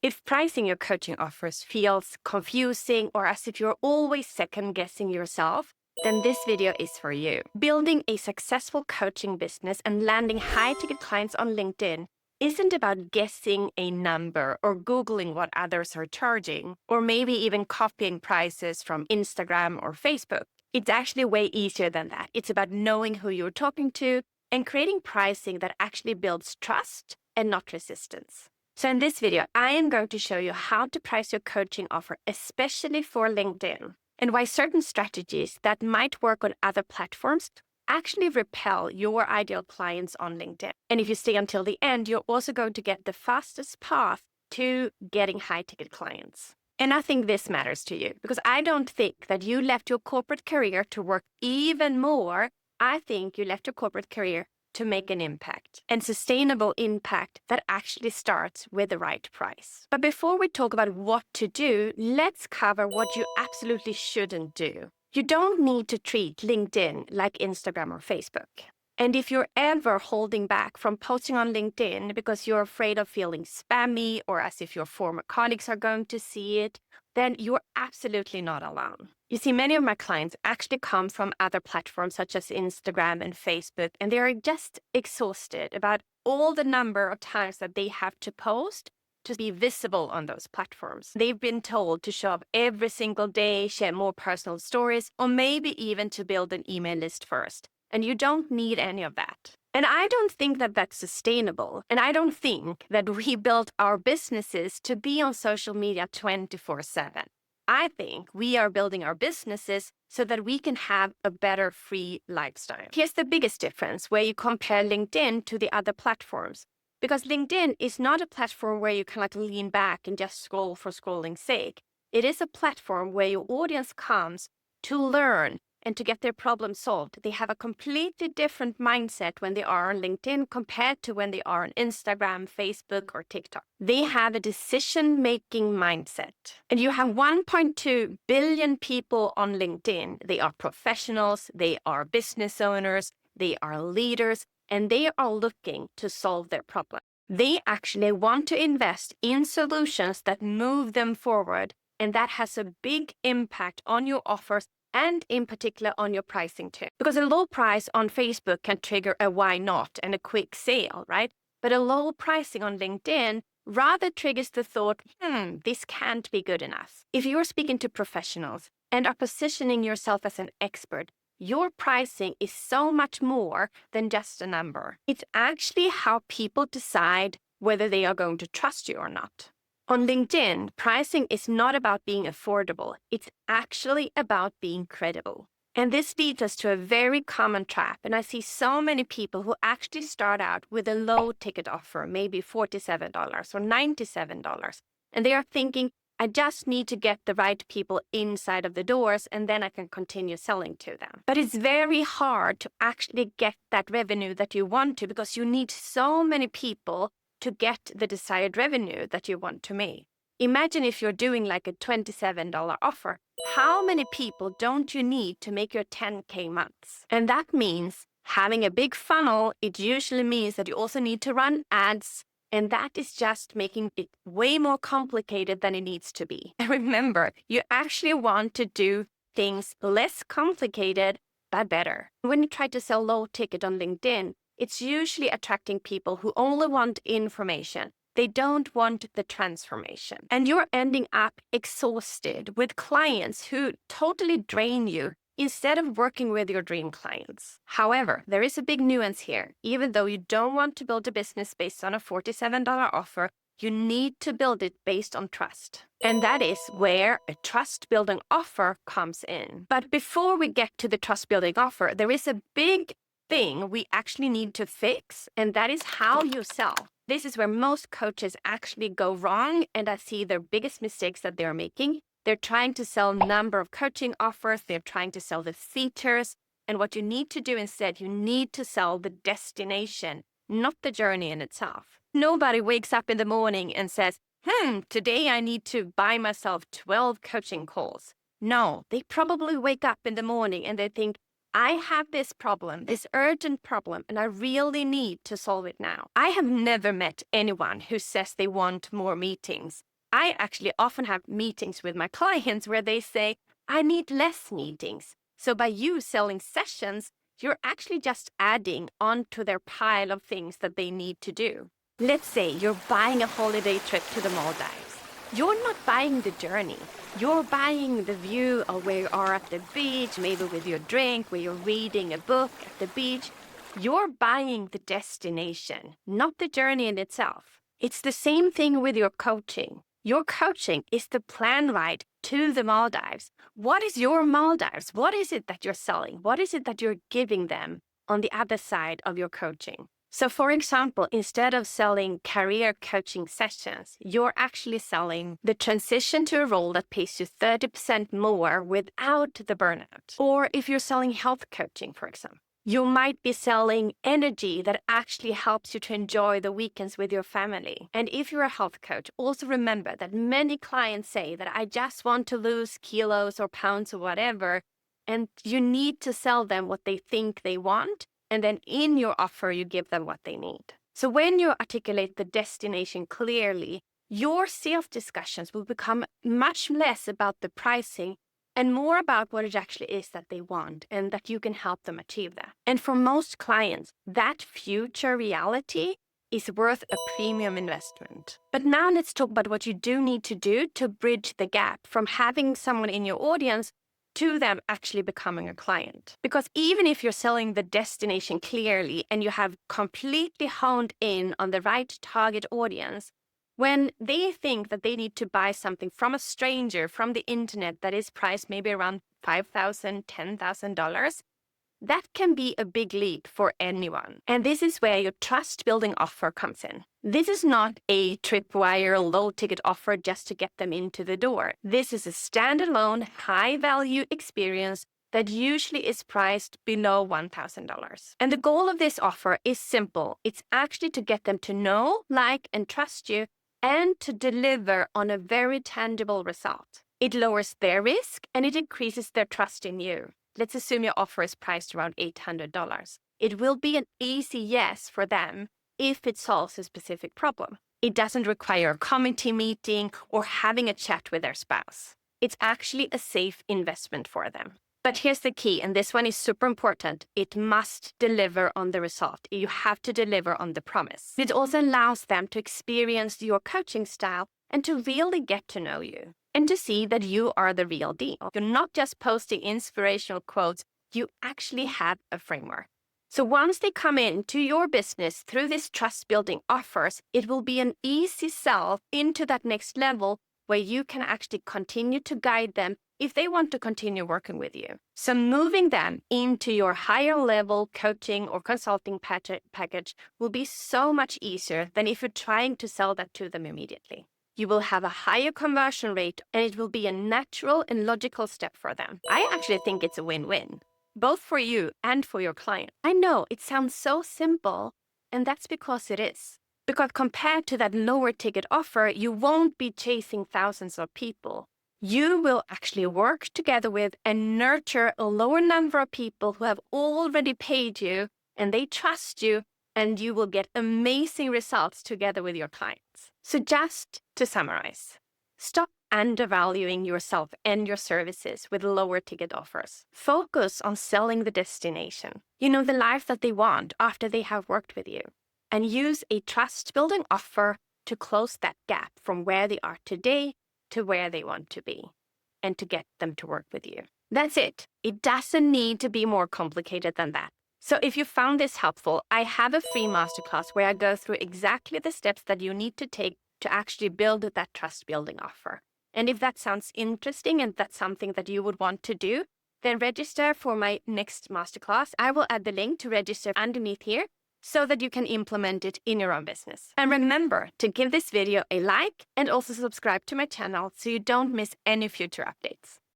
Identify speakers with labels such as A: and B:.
A: If pricing your coaching offers feels confusing or as if you're always second-guessing yourself, then this video is for you. Building a successful coaching business and landing high-ticket clients on LinkedIn isn't about guessing a number or Googling what others are charging, or maybe even copying prices from Instagram or Facebook. It's actually way easier than that. It's about knowing who you're talking to and creating pricing that actually builds trust and not resistance. So in this video, I am going to show you how to price your coaching offer, especially for LinkedIn, and why certain strategies that might work on other platforms actually repel your ideal clients on LinkedIn. And if you stay until the end, you're also going to get the fastest path to getting high-ticket clients. And I think this matters to you because I don't think that you left your corporate career to work even more. I think you left your corporate career to make an impact, and sustainable impact that actually starts with the right price. But before we talk about what to do, let's cover what you absolutely shouldn't do. You don't need to treat LinkedIn like Instagram or Facebook. And if you're ever holding back from posting on LinkedIn because you're afraid of feeling spammy or as if your former colleagues are going to see it, then you're absolutely not alone. You see, many of my clients actually come from other platforms such as Instagram and Facebook, and they are just exhausted about all the number of times that they have to post to be visible on those platforms. They've been told to show up every single day, share more personal stories, or maybe even to build an email list first. And you don't need any of that. And I don't think that that's sustainable. And I don't think that we built our businesses to be on social media 24/7. I think we are building our businesses so that we can have a better free lifestyle. Here's the biggest difference where you compare LinkedIn to the other platforms. Because LinkedIn is not a platform where you can lean back and just scroll for scrolling's sake. It is a platform where your audience comes to learn and to get their problem solved. They have a completely different mindset when they are on LinkedIn compared to when they are on Instagram, Facebook, or TikTok. They have a decision-making mindset. And you have 1.2 billion people on LinkedIn. They are professionals, they are business owners, they are leaders, and they are looking to solve their problem. They actually want to invest in solutions that move them forward, and that has a big impact on your offers and in particular on your pricing too. Because a low price on Facebook can trigger a why not and a quick sale, right? But a low pricing on LinkedIn rather triggers the thought, this can't be good enough. If you're speaking to professionals and are positioning yourself as an expert, your pricing is so much more than just a number. It's actually how people decide whether they are going to trust you or not. On LinkedIn, pricing is not about being affordable. It's actually about being credible. And this leads us to a very common trap. And I see so many people who actually start out with a low ticket offer, maybe $47 or $97. And they are thinking, I just need to get the right people inside of the doors and then I can continue selling to them. But it's very hard to actually get that revenue that you want to because you need so many people to get the desired revenue that you want to make. Imagine if you're doing like a $27 offer. How many people don't you need to make your 10K months? And that means having a big funnel. It usually means that you also need to run ads. And that is just making it way more complicated than it needs to be. And remember, you actually want to do things less complicated, but better. When you try to sell low ticket on LinkedIn, it's usually attracting people who only want information. They don't want the transformation. And you're ending up exhausted with clients who totally drain you instead of working with your dream clients. However, there is a big nuance here. Even though you don't want to build a business based on a $47 offer, you need to build it based on trust. And that is where a trust-building offer comes in. But before we get to the trust-building offer, there is a big thing we actually need to fix, and that is how you sell. This is where most coaches actually go wrong, and I see their biggest mistakes that they're making. They're trying to sell a number of coaching offers. They're trying to sell the features. And what you need to do instead, you need to sell the destination, not the journey in itself. Nobody wakes up in the morning and says, today I need to buy myself 12 coaching calls. No, they probably wake up in the morning and they think, I have this problem, this urgent problem, and I really need to solve it now. I have never met anyone who says they want more meetings. I actually often have meetings with my clients where they say, I need less meetings. So by you selling sessions, you're actually just adding onto their pile of things that they need to do. Let's say you're buying a holiday trip to the Maldives. You're not buying the journey. You're buying the view of where you are at the beach, maybe with your drink, where you're reading a book at the beach. You're buying the destination, not the journey in itself. It's the same thing with your coaching. Your coaching is the plane ride to the Maldives. What is your Maldives? What is it that you're selling? What is it that you're giving them on the other side of your coaching? So, for example, instead of selling career coaching sessions, you're actually selling the transition to a role that pays you 30% more without the burnout. Or if you're selling health coaching, for example, you might be selling energy that actually helps you to enjoy the weekends with your family. And if you're a health coach, also remember that many clients say that I just want to lose kilos or pounds or whatever, and you need to sell them what they think they want. And then in your offer, you give them what they need. So when you articulate the destination clearly, your sales discussions will become much less about the pricing and more about what it actually is that they want and that you can help them achieve that. And for most clients, that future reality is worth a premium investment. But now let's talk about what you do need to do to bridge the gap from having someone in your audience to them actually becoming a client. Because even if you're selling the destination clearly and you have completely honed in on the right target audience, when they think that they need to buy something from a stranger from the internet that is priced maybe around $5,000, $10,000, that can be a big leap for anyone. And this is where your trust building offer comes in. This is not a tripwire low ticket offer just to get them into the door. This is a standalone high value experience that usually is priced below $1,000. And the goal of this offer is simple. It's actually to get them to know, like, and trust you, and to deliver on a very tangible result. It lowers their risk and it increases their trust in you. Let's assume your offer is priced around $800. It will be an easy yes for them if it solves a specific problem. It doesn't require a committee meeting or having a chat with their spouse. It's actually a safe investment for them. But here's the key, and this one is super important. It must deliver on the result. You have to deliver on the promise. It also allows them to experience your coaching style and to really get to know you and to see that you are the real deal. You're not just posting inspirational quotes, you actually have a framework. So once they come into your business through this trust-building offers, it will be an easy sell into that next level where you can actually continue to guide them if they want to continue working with you. So moving them into your higher level coaching or consulting package will be so much easier than if you're trying to sell that to them immediately. You will have a higher conversion rate and it will be a natural and logical step for them. I actually think it's a win-win, both for you and for your client. I know it sounds so simple, and that's because it is. Because compared to that lower ticket offer, you won't be chasing thousands of people. You will actually work together with and nurture a lower number of people who have already paid you and they trust you, and you will get amazing results together with your clients. So just to summarize, stop undervaluing yourself and your services with lower ticket offers. Focus on selling the destination, the life that they want after they have worked with you. And use a trust-building offer to close that gap from where they are today to where they want to be and to get them to work with you. That's it. It doesn't need to be more complicated than that. So if you found this helpful, I have a free masterclass where I go through exactly the steps that you need to take to actually build that trust-building offer. And if that sounds interesting and that's something that you would want to do, then register for my next masterclass. I will add the link to register underneath here, so that you can implement it in your own business. And remember to give this video a like and also subscribe to my channel so you don't miss any future updates.